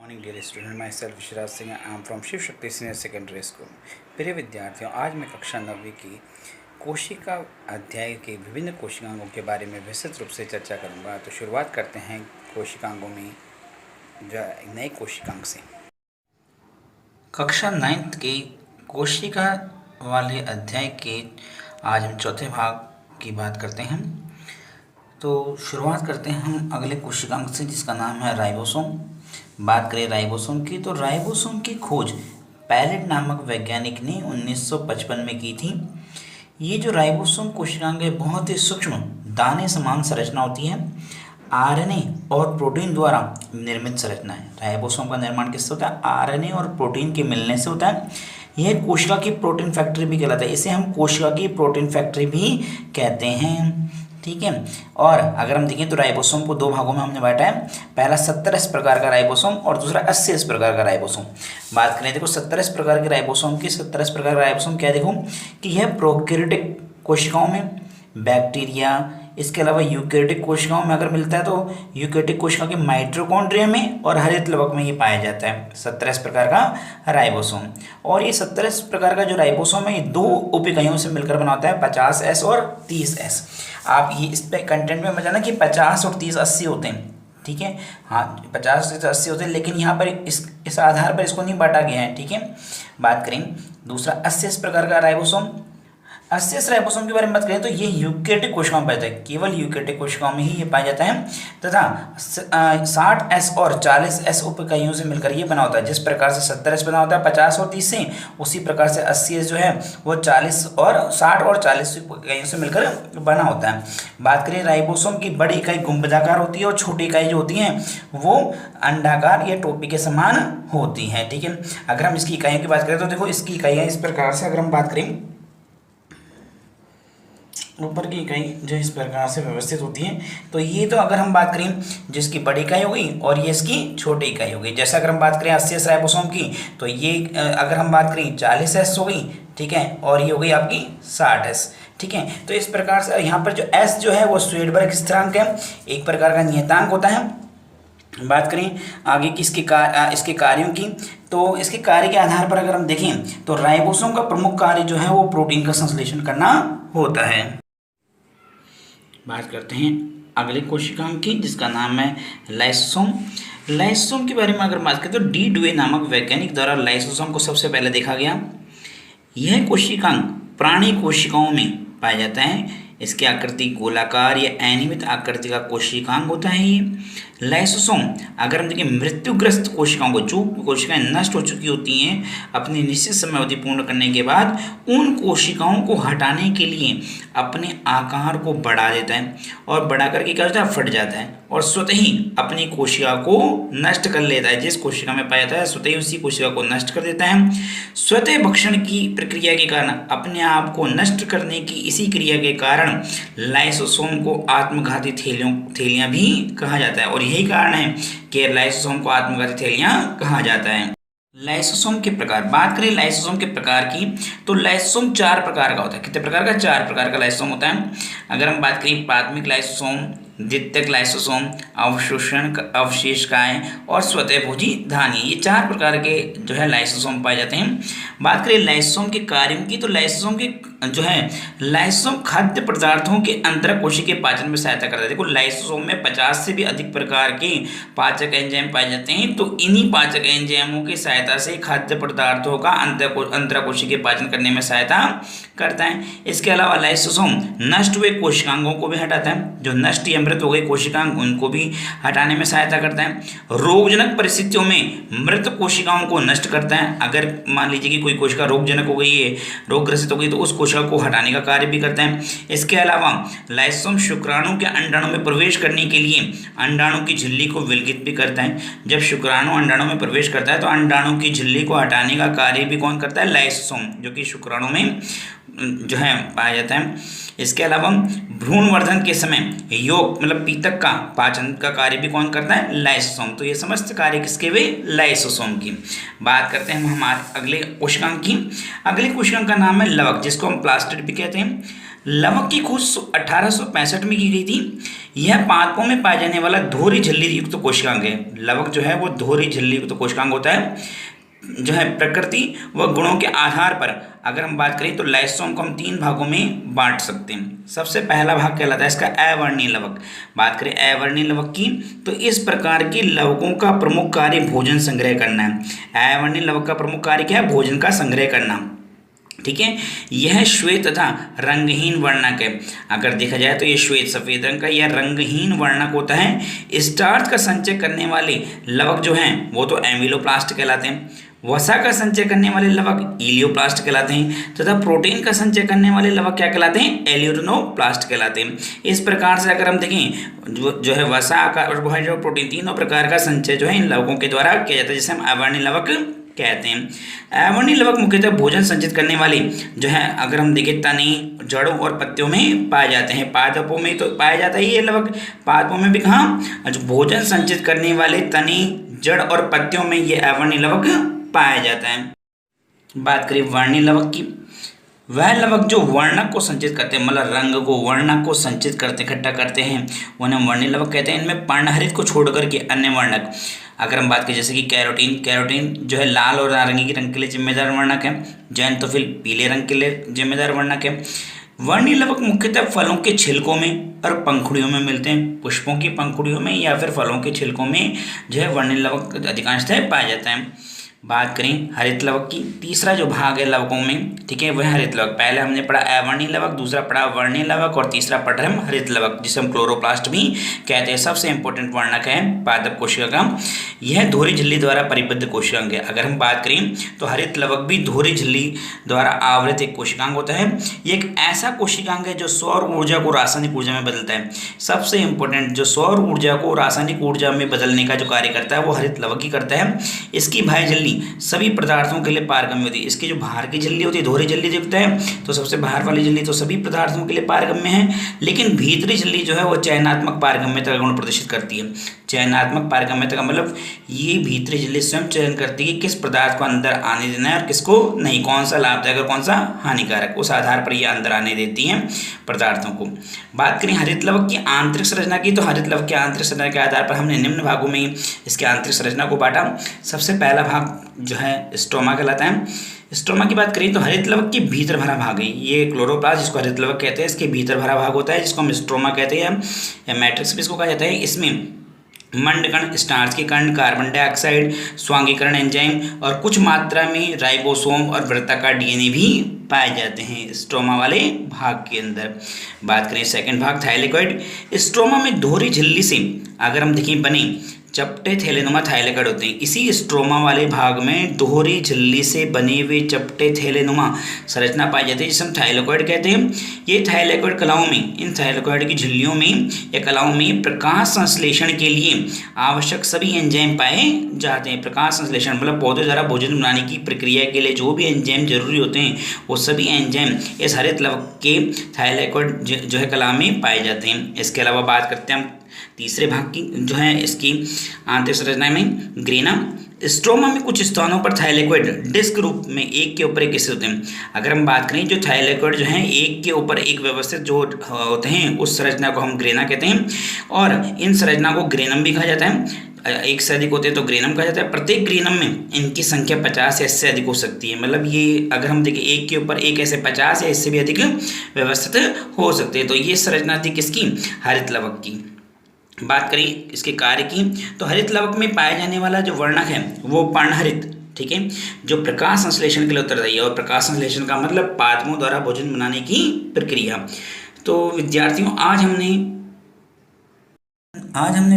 Morning dear student, myself Vishwaraj Singh, I am from Shiv Shakti senior secondary school. प्रिय विद्यार्थियों, आज मैं कक्षा 9वीं की कोशिका अध्याय के विभिन्न कोशिकांगों के बारे में विस्तृत रूप से चर्चा करूंगा। तो शुरुआत करते हैं कोशिकांगों में जो नए कोशिकांग से। कक्षा 9th के कोशिका वाले अध्याय के आज हम चौथे भाग की बात करते हैं। तो शुरुआत करते हैं हम अगले कोशिकांग से, जिसका नाम है राइबोसोम। बात करें राइबोसोम की, तो राइबोसोम की खोज पैलेट नामक वैज्ञानिक ने 1955 में की थी। ये जो राइबोसोम कोशिकांग है, बहुत ही सूक्ष्म दाने समान संरचना होती है। आरएनए और प्रोटीन द्वारा निर्मित संरचना है। राइबोसोम का निर्माण किससे होता है? आरएनए और प्रोटीन के मिलने से होता है। यह कोशिका की प्रोटीन फैक्ट्री भी कहलाता है। इसे हम कोशिका की प्रोटीन फैक्ट्री भी कहते हैं, ठीक है। और अगर हम देखें तो राइबोसोम को दो भागों में हमने बांटा है। पहला 70S प्रकार का राइबोसोम और दूसरा 80S प्रकार का राइबोसोम। बात करें देखो 70S प्रकार के राइबोसोम की, 70S प्रकार का राइबोसोम क्या देखो कि यह प्रोकैरियोटिक कोशिकाओं में, बैक्टीरिया, इसके अलावा यूकैरियोटिक कोशिकाओं में अगर मिलता है तो यूकैरियोटिक कोशिका के माइटोकॉन्ड्रिया में और हरित लवक में ये पाया जाता है 70S प्रकार का राइबोसोम। और ये 70S प्रकार का जो राइबोसोम है, ये दो उप इकाइयों से मिलकर बना होता है, 50S और 30S। आप ये इस पे कंटेंट में समझना कि 50 और 30 80 होते हैं, ठीक है। हाँ, 50 से 80 होते हैं, लेकिन यहाँ पर इस आधार पर इसको नहीं बांटा गया है, ठीक है। बात करें दूसरा 80S प्रकार का राइबोसोम। 80S राइबोसोम के बारे में बात करें तो ये यूकैरियोटिक कोशिकाओं में पाया जाता है, केवल यूकैरियोटिक कोशिकाओं में ही ये पाया जाता है। तथा 60S और 40S उप इकाइयों से मिलकर ये बना होता है। जिस प्रकार से 70S बना होता है 50 और 30 से, उसी प्रकार से 80S जो है वो 40 और 60 और 40 इकाइयों से मिलकर बना होता है। बात करें राइबोसोम की, बड़ी इकाई गुंबदाकार होती है और छोटी इकाई जो होती हैं वो अंडाकार या टोपी के समान होती है, ठीक है। अगर हम इसकी इकाइयों की बात करें तो देखो इसकी इकाइयाँ इस प्रकार से, अगर हम बात करें ऊपर की इकाई जो इस प्रकार से व्यवस्थित होती है, तो ये तो अगर हम बात करें जिसकी बड़ी इकाई हो गई और ये इसकी छोटी इकाई हो गई। जैसे अगर हम बात करें 80S राइबोसोम की, तो ये अगर हम बात करें 40S हो गई, ठीक है, और ये हो गई आपकी 60S, ठीक है। तो इस प्रकार से यहाँ पर जो S जो है वो श्वेडबर्ग स्थिरांक है, एक प्रकार का नियतांक होता है। बात करें आगे की इसके कार्यों की, तो इसके कार्य के आधार पर अगर हम देखें तो राइबोसोम का प्रमुख कार्य जो है वो प्रोटीन का संश्लेषण करना होता है। बात करते हैं अगले कोशिकांग की, जिसका नाम है लाइसोसोम। लाइसोसोम के बारे में अगर बात करें तो डी डुवे नामक वैज्ञानिक द्वारा लाइसोसोम को सबसे पहले देखा गया। यह कोशिकांग प्राणी कोशिकाओं में पाया जाता है। इसकी आकृति गोलाकार या अनियमित आकृति का कोशिकांग होता है। ये लाइसोसोम अगर हम देखें मृत्युग्रस्त कोशिकाओं को, जो कोशिकाएं नष्ट हो चुकी होती हैं अपनी निश्चित समय अवधि पूर्ण करने के बाद, उन कोशिकाओं को हटाने के लिए अपने आकार को बढ़ा देता है और बढ़ा करके क्या होता है, फट जाता है और स्वतः ही अपनी कोशिका को नष्ट कर लेता है। जिस कोशिका में पाया जाता है स्वतः ही उसी कोशिका को नष्ट कर देता है। स्वतः भक्षण की प्रक्रिया के कारण, अपने आप को नष्ट करने की इसी क्रिया के कारण लाइसोसोम को आत्मघाती थैलियां भी कहा जाता है। और यही कारण है कि लाइसोसोम को आत्मघाती थैलियां कहा जाता है। लाइसोसोम के प्रकार, बात करें लाइसोसोम के प्रकार की, तो लाइसोसोम 4 प्रकार का होता है। कितने प्रकार का? 4 प्रकार का लाइसोसोम होता है। अगर हम बात करें प्राथमिक लाइसोसोम, द्वितीयक लाइसोसोम, अवशोषण अवशेषकाएं और स्वतःभोजी धानी, ये 4 प्रकार के जो है लाइसोसोम पाए जाते हैं। बात करें लाइसोसोम के कार्यों की, तो लाइसोसोम के जो है लाइसोसोम खाद्य पदार्थों के अंतरकोशिकीय पाचन में सहायता करता है। देखो लाइसोसोम में 50 से भी अधिक प्रकार के पाचक एंजाइम पाए जाते हैं, तो इन्हीं पाचक एंजाइमों की सहायता से खाद्य पदार्थों का अंतरकोशिकीय पाचन करने में सहायता करता है। इसके अलावा लाइसोसोम नष्ट हुए कोशिकांगों को भी हटाता है। जो नष्ट या मृत हो गए कोशिकांग, उनको भी हटाने में सहायता करता है। रोगजनक परिस्थितियों में मृत कोशिकाओं को नष्ट करता है। अगर मान लीजिए कि कोई कोशिका रोगजनक हो गई है, रोगग्रसित हो गई, तो उस कोशिका को हटाने का कार्य भी करता है। इसके अलावा लाइसोसोम शुक्राणु के अंडाणु में प्रवेश करने के लिए अंडाणु की झिल्ली को विलगित भी करता है। जब शुक्राणु अंडाणु में प्रवेश करता है तो अंडाणु की झिल्ली को हटाने का कार्य भी कौन करता है? लाइसोसोम, जो कि शुक्राणु में जो है पाया जाता है। इसके अलावा भ्रूणवर्धन के समय योग मतलब पीतक का पाचन का कार्य भी कौन करता है? लाइसोसोम। तो ये समस्त कार्य किसके हुए? लाइसोसोम की। बात करते हैं हम हमारे अगले कोशिकांग की। अगले कोशिकांग का नाम है लवक, जिसको हम प्लास्टिड भी कहते हैं। लवक की खोज 1865 में की गई थी। यह पादपों में पाए जाने वाला धोरी झिल्ली युक्त कोशिकांग है। लवक जो है वो धोरी झिल्ली युक्त कोशिकांग होता है जो है प्रकृति व गुणों के आधार पर। अगर हम बात करें तो लाइसोम को हम 3 भागों में बांट सकते हैं। सबसे पहला भाग कहलाता है इसका अवर्णीय लवक। बात करें अवर्णीय लवक की तो इस प्रकार के लवकों का प्रमुख कार्य भोजन संग्रह करना है। अवर्णीय लवक का प्रमुख कार्य क्या है? भोजन का संग्रह करना। ठीक है, यह श्वेत तथा रंगहीन वर्णक है। अगर देखा जाए तो ये श्वेत सफेद रंग का, यह रंगहीन वर्णक होता है। स्टार्च का संचय करने वाले लवक जो हैं वो तो एमिलोप्लास्ट कहलाते हैं। वसा का संचय करने वाले लवक इलियोप्लास्ट कहलाते हैं तथा प्रोटीन का संचय करने वाले लवक क्या कहलाते हैं? एल्यूरिनोप्लास्ट कहलाते हैं। इस प्रकार से अगर हम देखें जो है वसा का और प्रोटीन, तीनों प्रकार का संचय जो है इन लवकों के द्वारा किया जाता है, जिसे हम अवर्णीय लवक कहते हैं। अवर्णीय लवक मुख्यतः भोजन संचित करने वाले जो है अगर हम देखें तने, जड़ों और पत्तियों में पाए जाते हैं। पादपों में तो पाया जाता है ये लवक, पादपों में भी कहाँ? जो भोजन संचित करने वाले तने, जड़ और पत्तियों में ये अवर्णीय लवक पाया जाता है। बात करें वर्णीय लवक की, वह लवक जो वर्णक को संचित करते हैं, मतलब रंग को, वर्णक को संचित करते, इकट्ठा करते हैं, उन्हें वर्णीय लवक कहते हैं। इनमें पर्णहरित को छोड़कर के अन्य वर्णक, अगर हम बात करें जैसे कि कैरोटीन, कैरोटीन जो है लाल और नारंगी रंग के लिए जिम्मेदार वर्णक है। जैंथोफिल पीले रंग के लिए जिम्मेदार वर्णक है। वर्णीय लवक मुख्यतः फलों के छिलकों में और पंखुड़ियों में मिलते हैं। पुष्पों की पंखुड़ियों में या फिर फलों के छिलकों में जो है वर्णीय लवक अधिकांशतः पाया जाता है। बात करें हरित लवक की, तीसरा जो भाग है लवकों में, ठीक है, वह हरित लवक। पहले हमने पढ़ा अवर्णीय लवक, दूसरा पढ़ा वर्णीय लवक और तीसरा पढ़ रहे हम हरित लवक, जिसे हम क्लोरोप्लास्ट भी कहते हैं। सबसे इंपॉर्टेंट वर्णक है पादप कोशिका का। यह धोरी झिल्ली द्वारा परिबद्ध कोशिकांग है। अगर हम बात करें तो हरित लवक भी धोरी झिल्ली द्वारा आवृत एक कोशिकांग होता है। ये एक ऐसा कोशिकांग है जो सौर ऊर्जा को रासायनिक ऊर्जा में बदलता है। सबसे इंपॉर्टेंट, जो सौर ऊर्जा को रासायनिक ऊर्जा में बदलने का जो कार्य करता है वो हरित लवक ही करता है। इसकी बाह्य झिल्ली सभी पदार्थों के लिए पारगम्य होती है। इसकी जो बाहर की झिल्ली होती है, धोरी झिल्ली दिखता है तो सबसे बाहर वाली झिल्ली तो सभी पदार्थों के लिए पारगम्य है, लेकिन भीतरी झिल्ली जो है वो चयनात्मक पारगम्यता का गुण प्रदर्शित करती है। चयनात्मक पारगम्यता का मतलब ये भीतरी झिल्ली स्वयं चयन करती है कि किस पदार्थ को अंदर आने देना है और किसको नहीं, कौन सा लाभदायक और कौन सा हानिकारक, उस आधार पर ये अंदर आने देती हैं पदार्थों को। बात करें हरित लवक की आंतरिक संरचना की, तो हरित लवक की आंतरिक संरचना के आधार पर हमने निम्न भागों में इसके आंतरिक संरचना को बांटा। सबसे पहला भाग जो है स्ट्रोमा कहलाता है। स्ट्रोमा की बात करें तो हरित लवक की भीतर भरा भाग है। ये क्लोरोप्लास्ट जिसको हरित लवक कहते हैं, इसके भीतर भरा भाग होता है जिसको हम स्ट्रोमा कहते हैं या मैट्रिक्स भी इसको कहा जाता है। इसमें मंडकण, स्टार्च के कण, कार्बन डाइऑक्साइड, स्वांगीकरण एंजाइम और कुछ मात्रा में राइबोसोम और वृत्ताकार डीएनए भी पाए जाते हैं स्ट्रोमा वाले भाग के अंदर। बात करें सेकंड भाग थाइलेकोइड। स्ट्रोमा में धोरी झिल्ली से अगर हम देखें बने चपटे थैलेनुमा थाइलेकोइड होते हैं। इसी स्ट्रोमा वाले भाग में दोहरी झिल्ली से बने हुए चपटे थैलेनुमा संरचना पाई जाती है जिसे हम थाइलेकोइड कहते हैं। ये थाइलेकोइड कलाओं में, इन थाइलेकोइड की झिल्लियों में या कलाओं में प्रकाश संश्लेषण के लिए आवश्यक सभी एंजाइम पाए जाते हैं। प्रकाश संश्लेषण मतलब पौधे द्वारा भोजन बनाने की प्रक्रिया के लिए जो भी एंजाइम जरूरी होते हैं वो सभी एंजाइम इस हरित लवक के थाइलेकोइड जो है कला में पाए जाते हैं। इसके अलावा बात करते हैं हम तीसरे भाग की जो है इसकी आंतरिक संरचना में ग्रेना। स्ट्रोमा में कुछ स्थानों पर थाइलेकोइड डिस्क रूप में एक के ऊपर एक स्थित होते हैं। अगर हम बात करें जो थाइलेकोइड जो है एक के ऊपर एक व्यवस्थित जो होते हैं उस संरचना को हम ग्रेना कहते हैं और इन संरचना को ग्रेनम भी कहा जाता है। एक से अधिक होते हैं तो ग्रेनम कहा जाता है। प्रत्येक ग्रेनम में इनकी संख्या 50 या इससे अधिक हो सकती है। मतलब ये अगर हम देखें एक के ऊपर एक ऐसे 50 या इससे भी अधिक व्यवस्थित हो सकते हैं। तो ये संरचना थी किसकी? हरित लवक की। बात करें इसके कार्य की तो हरित लवक में पाया जाने वाला जो वर्णक है वो पर्णहरित, ठीक है, जो प्रकाश संश्लेषण के लिए उत्तरदायी है। और प्रकाश संश्लेषण का मतलब पादपों द्वारा भोजन बनाने की प्रक्रिया। तो विद्यार्थियों आज हमने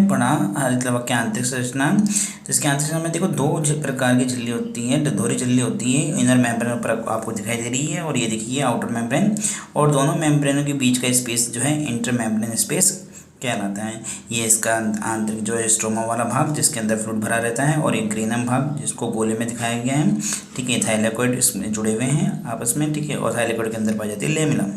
पढ़ा हरित लवक की आंतरिक संरचना। तो इसके आंतरिक संरचना में देखो दो प्रकार की झिल्ली होती है, दोहरी झिल्ली होती है। इनर मेम्ब्रेन ऊपर आपको दिखाई दे रही है और ये देखिए आउटर मेम्ब्रेन, और दोनों मेम्ब्रेनों के बीच का स्पेस जो है इंटर मेम्ब्रेन स्पेस कहलाता है। ये इसका आंतरिक जो है स्ट्रोमा वाला भाग जिसके अंदर फ्लूइड भरा रहता है और एक ग्रेनम भाग जिसको गोले में दिखाया गया है, ठीक है। थाइलेकोइड इसमें जुड़े हुए हैं आपस में, ठीक है, और थाइलेकोइड के अंदर पाई जाती है लेमिना।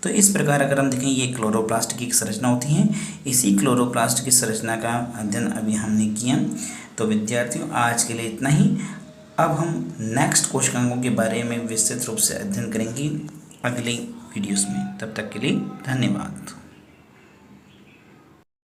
तो इस प्रकार अगर हम देखें ये क्लोरोप्लास्ट की संरचना होती है। इसी क्लोरोप्लास्ट की संरचना का अध्ययन अभी हमने किया। तो विद्यार्थियों आज के लिए इतना ही। अब हम नेक्स्ट कोशिकांगों के बारे में विस्तृत रूप से अध्ययन करेंगे अगली वीडियोस में। तब तक के लिए धन्यवाद।